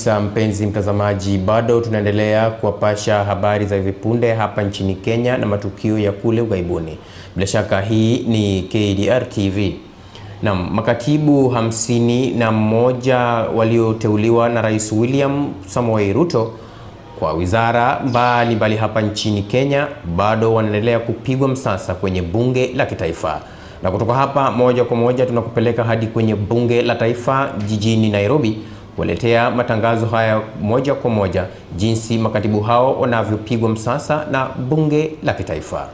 kabisa mpenzi mtazamaji, bado tunaendelea kuwapasha habari za hivi punde hapa nchini Kenya na matukio ya kule ughaibuni. Bila shaka hii ni KDR TV. Na makatibu 51 walioteuliwa na Rais William Samoei Ruto kwa wizara mbalimbali hapa nchini Kenya bado wanaendelea kupigwa msasa kwenye bunge la kitaifa. Na kutoka hapa moja kwa moja tunakupeleka hadi kwenye bunge la taifa jijini Nairobi kuletea matangazo haya moja kwa moja jinsi makatibu hao wanavyopigwa msasa na bunge la kitaifa.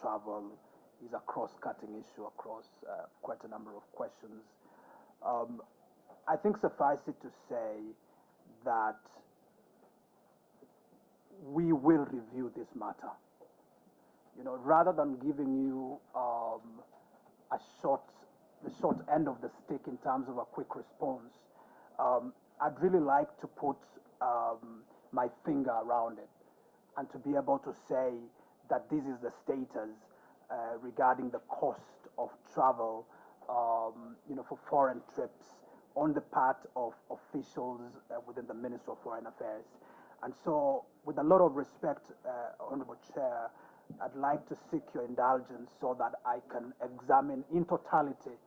Travel is a cross-cutting issue across quite a number of questions. I think suffice it to say that we will review this matter. You know, rather than giving you the short end of the stick in terms of a quick response, I'd really like to put my finger around it and to be able to say that this is the status regarding the cost of travel, for foreign trips on the part of officials within the Ministry of Foreign Affairs. And so, with a lot of respect, Honorable Chair, I'd like to seek your indulgence so that I can examine in totality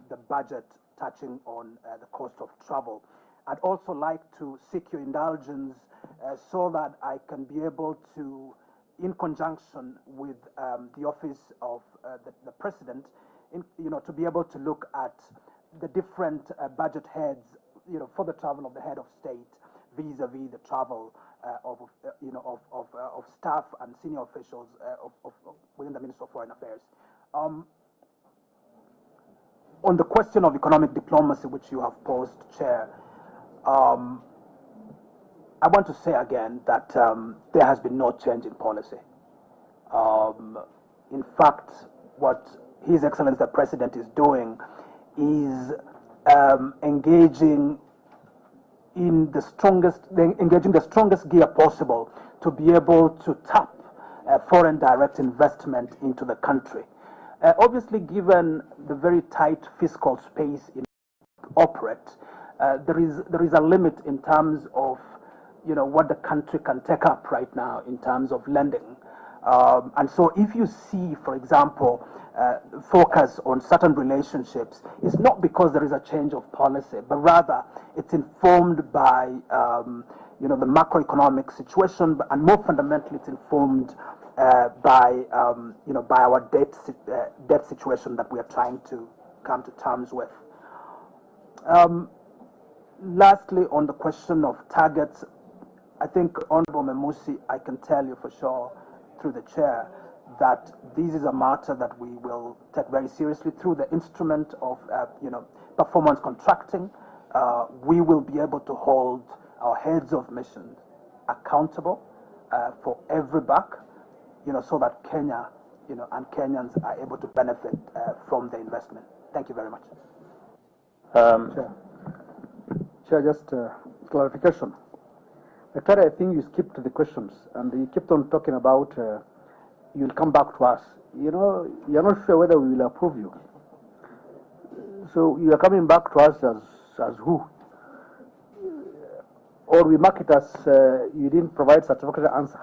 the budget touching on the cost of travel. I'd also like to seek your indulgence so that I can be able to, in conjunction with the office of the President, to be able to look at the different budget heads, for the travel of the head of state, vis-a-vis the travel of staff and senior officials within the Ministry of Foreign Affairs. On the question of economic diplomacy, which you have posed, Chair, I want to say again that there has been no change in policy. In fact, what His Excellency the President is doing is engaging the strongest gear possible to be able to tap foreign direct investment into the country. Obviously, given the very tight fiscal space in operate, there is a limit in terms of what the country can take up right now in terms of lending. And so if you see, for example, focus on certain relationships, it's not because there is a change of policy, but rather it's informed by the macroeconomic situation, and more fundamentally, it's informed by our debt situation that we are trying to come to terms with. Lastly, on the question of targets, I think, Honorable Memusi, I can tell you for sure through the Chair that this is a matter that we will take very seriously through the instrument of performance contracting. We will be able to hold our heads of missions accountable for every buck, so that Kenya, and Kenyans are able to benefit from the investment. Thank you very much. Chair, just clarification. Actually, I think you skipped the questions and you kept on talking about you'll come back to us. You're not sure whether we will approve you. So you are coming back to us as who? Or we mark it as you didn't provide satisfactory answer.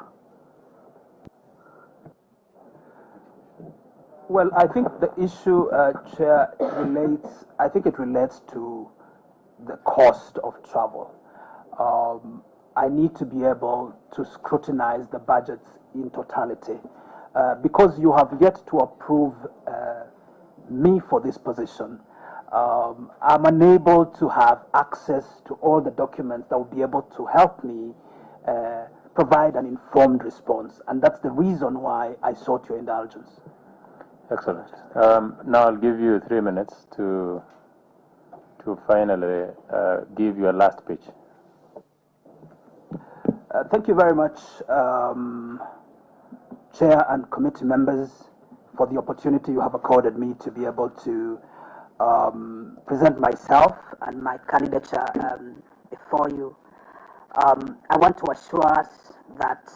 Well, I think the issue, Chair, relates to the cost of travel. I need to be able to scrutinize the budgets in totality. Because you have yet to approve me for this position, I'm unable to have access to all the documents that will be able to help me provide an informed response. And that's the reason why I sought your indulgence. Excellent. Now I'll give you 3 minutes to finally give your last pitch. Thank you very much, Chair and committee members, for the opportunity you have accorded me to be able to present myself and my candidature before you. I want to assure us that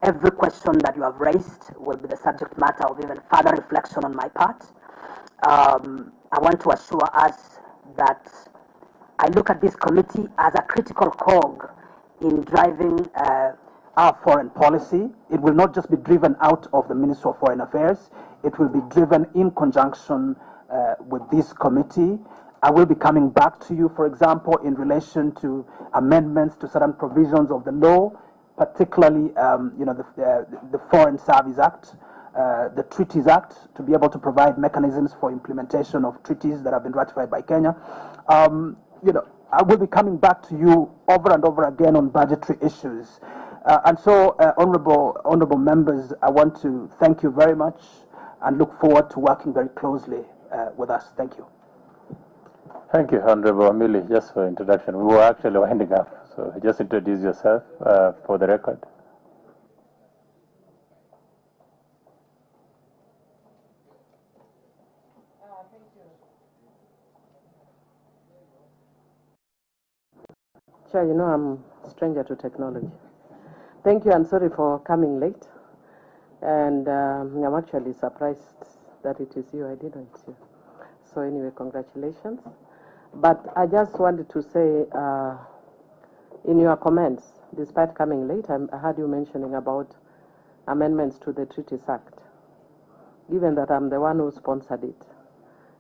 every question that you have raised will be the subject matter of even further reflection on my part. I want to assure us that I look at this committee as a critical cog in driving our foreign policy. It will not just be driven out of the Ministry of Foreign Affairs, it will be driven in conjunction with this committee. I will be coming back to you, for example, in relation to amendments to certain provisions of the law, particularly the Foreign Service Act, the Treaties Act, to be able to provide mechanisms for implementation of treaties that have been ratified by Kenya. I will be coming back to you over and over again on budgetary issues. And so, honorable members, I want to thank you very much and look forward to working very closely with us. Thank you. Thank you, Honorable Amili, just for introduction. We were actually winding up, so just introduce yourself for the record. Chair, you know I'm a stranger to technology. Thank you, and sorry for coming late. And I'm actually surprised that it is you. I didn't see. So anyway, congratulations. But I just wanted to say, in your comments, despite coming late, I heard you mentioning about amendments to the Treaties Act. Given that I'm the one who sponsored it,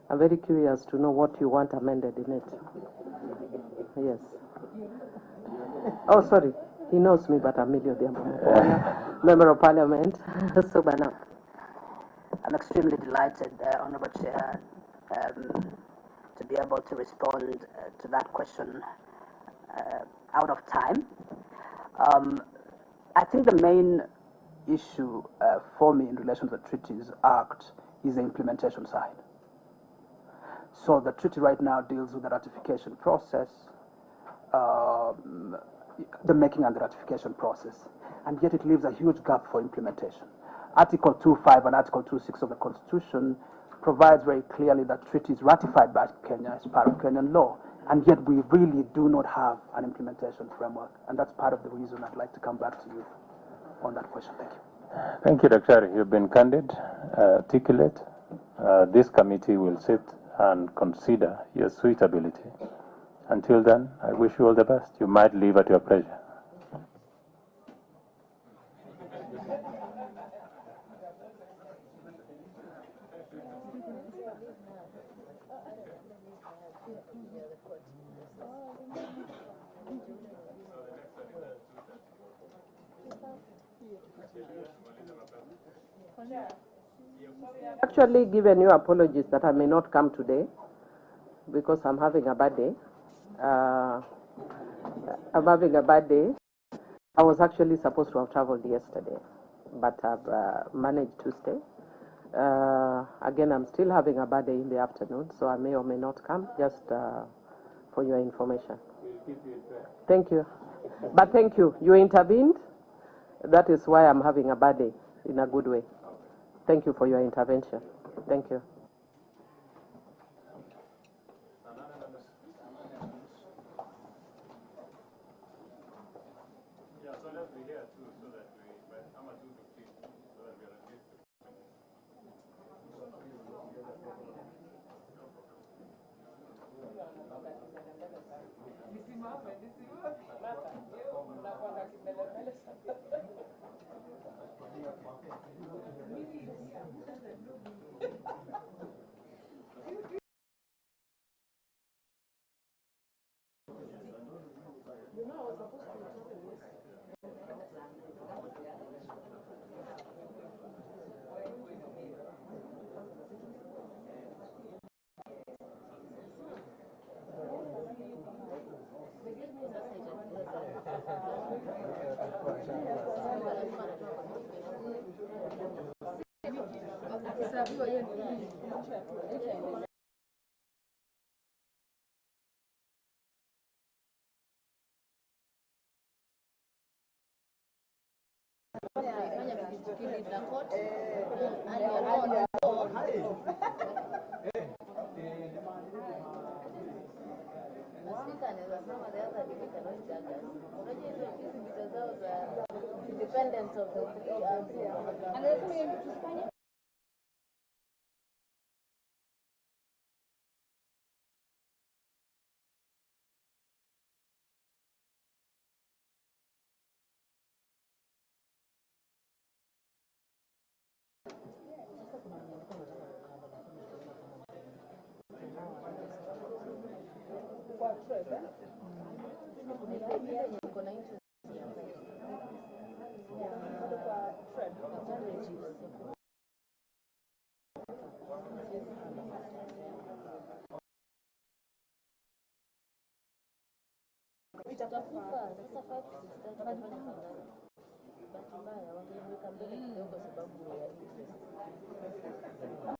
I'm very curious to know what you want amended in it. Yes. Oh, sorry. He knows me, but Emilio Diambo, Member of Parliament. So, I'm extremely delighted, Honourable Chair, to be able to respond to that question out of time. I think the main issue for me in relation to the Treaties Act is the implementation side. So the treaty right now deals with the ratification process, the making and the ratification process, and yet it leaves a huge gap for implementation. Article 2.5 and Article 2.6 of the Constitution provides very clearly that treaties ratified by Kenya as part of Kenyan law, and yet we really do not have an implementation framework, and that's part of the reason I'd like to come back to you on that question. Thank you. Thank you, Dr. You've been candid, articulate. This committee will sit and consider your suitability. Until then, I wish you all the best. You might leave at your pleasure. actually given you apologies that I may not come today because I'm having a bad day. I'm having a bad day. I was actually supposed to have traveled yesterday, but I've managed to stay. Again, I'm still having a bad day in the afternoon, so I may or may not come, just for your information. Thank you. But thank you. You intervened. That is why I'm having a bad day in a good way. Thank you for your intervention. Thank you. Independence of the Itakufa sasa 5 tutafanya bahati mbaya wangeweka mbele kidogo sababu ya interest.